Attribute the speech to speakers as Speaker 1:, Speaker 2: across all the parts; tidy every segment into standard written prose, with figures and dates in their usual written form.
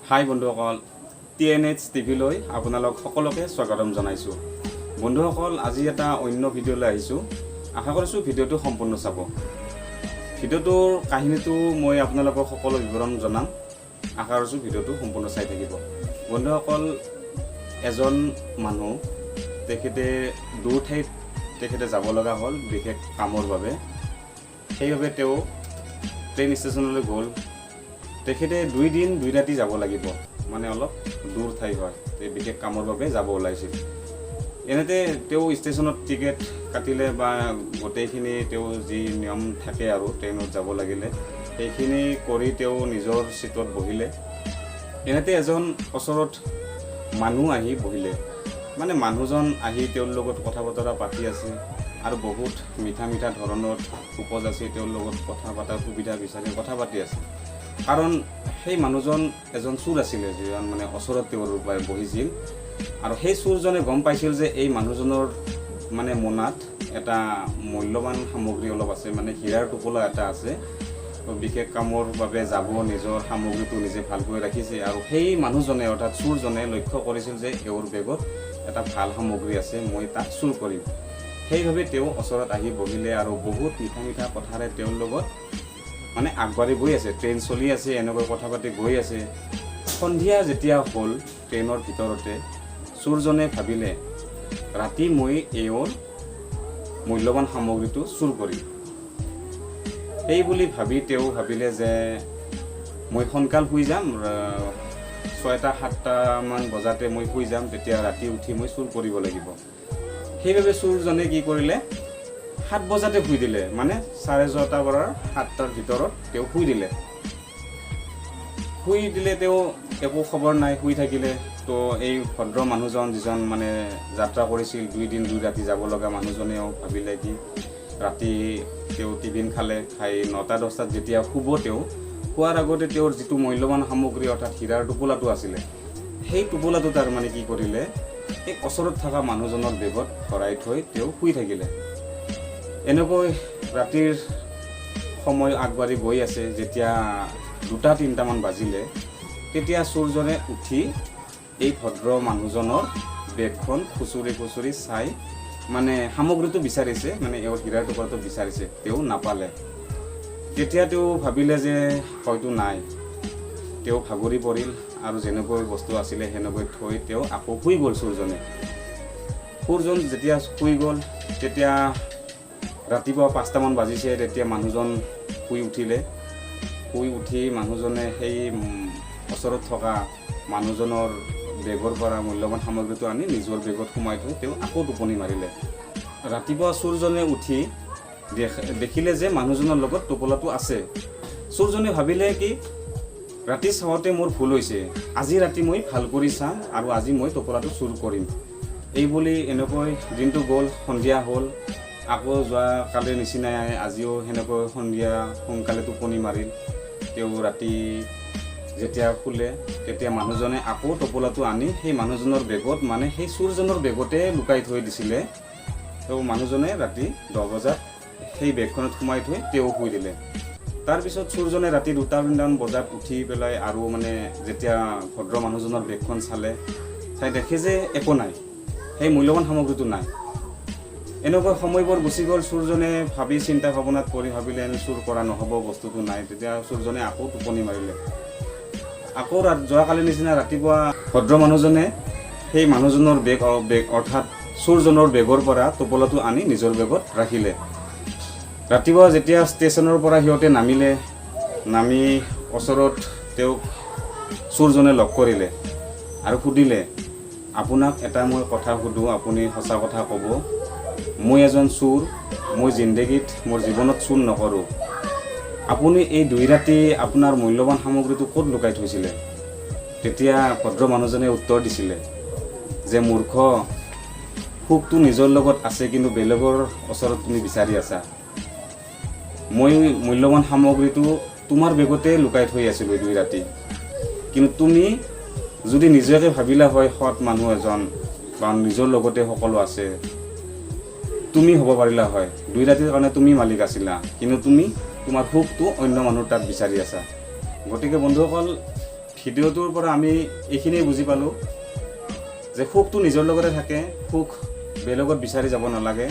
Speaker 1: হাই বন্ধুসকল, TNH টিভিলৈ আপোনালোক সকলোকে স্বাগতম জনাইছোঁ। বন্ধুসকল, আজি এটা অন্য ভিডিঅ'লৈ আহিছোঁ। আশা কৰিছোঁ ভিডিঅ'টো সম্পূৰ্ণ চাব। ভিডিঅ'টোৰ কাহিনীটো মই আপোনালোকক সকলো বিৱৰণ জনাম। আশা কৰিছোঁ ভিডিঅ'টো সম্পূৰ্ণ চাই থাকিব। বন্ধুসকল, এজন মানুহ তেখেতে দূৰ ঠাইত যাব লগা হ'ল বিশেষ কামৰ বাবে। সেইবাবে তেওঁ ট্ৰেইন ষ্টেচনলৈ গ'ল। তেখেতে 2 দিন 2 ৰাতি যাব লাগিব, মানে অলপ দূৰ ঠাই হয়, বিশেষ কামৰ বাবে যাব ওলাইছিল। এনেতে তেওঁ ষ্টেচনত টিকেট কাটিলে বা গোটেইখিনি তেওঁ যি নিয়ম থাকে আৰু ট্ৰেইনত যাব লাগিলে সেইখিনি কৰি তেওঁ নিজৰ চিটত বহিলে। এনেতে এজন ওচৰত মানুহ আহি বহিলে, মানে মানুহজন আহি তেওঁৰ লগত কথা বতৰা পাতি আছে আৰু বহুত মিঠা ধৰণৰ উপজ আছে। তেওঁৰ লগত কথা পতাৰ সুবিধা বিচাৰি কথা পাতি আছে। কাৰণ সেই মানুহজন এজন চোৰ আছিলে, যিজন মানে ওচৰত তেওঁৰ বহিছিল। আৰু সেই চোৰজনে গম পাইছিল যে এই মানুহজনৰ মানে মোনাত এটা মূল্যৱান সামগ্ৰী অলপ আছে, মানে হীৰাৰ টোপোলা এটা আছে। বিশেষ কামৰ বাবে যাব, নিজৰ সামগ্ৰীটো নিজে ভালকৈ ৰাখিছে। আৰু সেই মানুহজনে অৰ্থাৎ চোৰজনে লক্ষ্য কৰিছিল যে এওঁৰ বেগত এটা ভাল সামগ্ৰী আছে, মই তাক চুৰ কৰিম। সেইভাৱে তেওঁ ওচৰত আহি বহিলে আৰু বহুত মিঠা কথাৰে তেওঁৰ লগত মানে আগবাঢ়ি গৈ আছে। ট্ৰেইন চলি আছে, এনেকৈ কথা পাতি গৈ আছে। সন্ধিয়া যেতিয়া হ'ল, ট্ৰেইনৰ ভিতৰতে চোৰজনে ভাবিলে ৰাতি মই এওঁৰ মূল্যৱান সামগ্ৰীটো চুৰ কৰিম। সেই বুলি ভাবি তেওঁ ভাবিলে যে মই সোনকাল শুই যাম, 6টা-7টামান বজাতে মই শুই যাম, তেতিয়া ৰাতি উঠি মই চুৰ কৰিব লাগিব। সেইবাবে চোৰজনে কি কৰিলে, 7 বজাতে শুই দিলে, মানে 6:30 পৰা 7টাৰ ভিতৰত তেওঁ শুই দিলে। তেওঁ একো খবৰ নাই, শুই থাকিলে। তো এই ভদ্ৰ মানুহজন, যিজন মানে যাত্ৰা কৰিছিল 2 দিন 2 ৰাতি যাব লগা মানুহজনেও ভাবিলে কি ৰাতি তেওঁ টিফিন খালে, খাই 9টা-10টাত যেতিয়া শুব, তেওঁ শোৱাৰ আগতে তেওঁৰ যিটো মূল্যৱান সামগ্ৰী অৰ্থাৎ হীৰাৰ টোপোলাটো আছিলে, সেই টোপোলাটো তাৰমানে কি কৰিলে, এই ওচৰত থকা মানুহজনৰ বেগত ভৰাই থৈ তেওঁ শুই থাকিলে। এনেকৈ ৰাতিৰ সময় আগবাঢ়ি গৈ আছে। যেতিয়া 2টা-3টামান বাজিলে, তেতিয়া চোৰজনে উঠি এই ভদ্ৰ মানুহজনৰ বেগখন খুচৰি চাই মানে সামগ্ৰীটো বিচাৰিছে, মানে এওঁৰ হীৰাৰ টুকুৰাটো বিচাৰিছে। তেওঁ নাপালে। তেতিয়া তেওঁ ভাবিলে যে হয়তো নাই। তেওঁ ভাগৰি পৰিল আৰু যেনেকৈ বস্তু আছিলে সেনেকৈ থৈ তেওঁ আকৌ শুই গ'ল। চোৰজন যেতিয়া শুই গ'ল, তেতিয়া ৰাতিপুৱা 5টামান বাজিছে। তেতিয়া মানুহজন শুই উঠিলে। শুই উঠি মানুহজনে সেই ওচৰত থকা মানুহজনৰ বেগৰ পৰা মূল্যৱান সামগ্ৰীটো আনি নিজৰ বেগত সোমাই থৈ তেওঁ আকৌ টোপনি মাৰিলে। ৰাতিপুৱা চোৰজনে উঠি দেখিলে যে মানুহজনৰ লগত টোপোলাটো আছে। চোৰজনে ভাবিলে কি, ৰাতি চাওঁতে মোৰ ভুল হৈছে, আজি ৰাতি মই ভাল কৰি চাম আৰু আজি মই টোপোলাটো চুৰ কৰিম। এই বুলি এনেকৈ দিনটো গ'ল। সন্ধিয়া হ'ল। আকৌ যোৱাকালিৰ নিচিনাই আজিও সেনেকৈ সন্ধিয়া সোনকালে টোপনি মাৰিল। তেওঁ ৰাতি যেতিয়া শুলে, তেতিয়া মানুহজনে আকৌ টোপোলাটো আনি সেই মানুহজনৰ বেগত, মানে সেই চোৰজনৰ বেগতে লুকাই থৈ দিছিলে। তেওঁ মানুহজনে ৰাতি 10 বজাত সেই বেগখনত সোমাই থৈ তেওঁ শুই দিলে। তাৰপিছত চোৰজনে ৰাতি 2টা-3টামান বজাত উঠি পেলাই আৰু মানে যেতিয়া ভদ্ৰ মানুহজনৰ বেগখন চাই দেখে যে একো নাই, সেই মূল্যৱান সামগ্ৰীটো নাই। এনেকৈ সময়বোৰ গুচি গ'ল। চোৰজনে ভাবি চিন্তা ভাৱনাত পৰি ভাবিলে চুৰ কৰা নহ'ব, বস্তুটো নাই। তেতিয়া চোৰজনে আকৌ টোপনি মাৰিলে। আকৌ যোৱাকালিৰ নিচিনা ৰাতিপুৱা ভদ্ৰ মানুহজনে সেই মানুহজনৰ বেগ অৰ্থাৎ চোৰজনৰ বেগৰ পৰা টোপোলাটো আনি নিজৰ বেগত ৰাখিলে। ৰাতিপুৱা যেতিয়া ষ্টেচনৰ পৰা সিহঁতে নামি ওচৰত তেওঁক চোৰজনে লগ কৰিলে আৰু সুধিলে, আপোনাক এটা মই কথা সুধোঁ, আপুনি সঁচা কথা ক'ব। মই এজন চোৰ, মই জিন্দগীত মোৰ জীৱনত চুৰ নকৰোঁ। আপুনি এই 2 ৰাতি আপোনাৰ মূল্যৱান সামগ্ৰীটো ক'ত লুকাই থৈছিলে? তেতিয়া ভদ্ৰ মানুহজনে উত্তৰ দিছিলে যে, মূৰ্খ, সুখটো নিজৰ লগত আছে, কিন্তু বেলেগৰ ওচৰত তুমি বিচাৰি আছা। মই মূল্যৱান সামগ্ৰীটো তোমাৰ বেগতে লুকাই থৈ আছিলোঁ 2 ৰাতি। কিন্তু তুমি যদি নিজকে ভাবিলা হয় সৎ মানুহ এজন বা নিজৰ লগতে সকলো আছে, তুমি হ'ব পাৰিলা হয়। 2 ৰাতিৰ কাৰণে তুমি মালিক আছিলা, কিন্তু তুমি তোমাৰ সুখটো অন্য মানুহৰ তাত বিচাৰি আছা। গতিকে বন্ধুসকল, ভিডিঅ'টোৰ পৰা আমি এইখিনিয়ে বুজি পালোঁ যে সুখটো নিজৰ লগতে থাকে, সুখ বেলেগত বিচাৰি যাব নালাগে,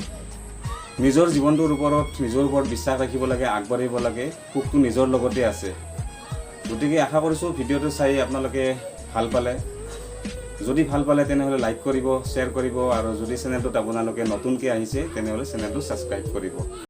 Speaker 1: নিজৰ জীৱনটোৰ ওপৰত নিজৰ ওপৰত বিশ্বাস ৰাখিব লাগে, আগবাঢ়িব লাগে, সুখটো নিজৰ লগতে আছে। গতিকে আশা কৰিছোঁ ভিডিঅ'টো চাই আপোনালোকে ভাল পালে। যদি ভাল পালে তেনেহ'লে লাইক কৰিব, শ্বেয়াৰ কৰিব, আৰু যদি চেনেলটোত আপোনালোকে নতুনকৈ আহিছে তেনেহ'লে চেনেলটো ছাবস্ক্ৰাইব কৰিব।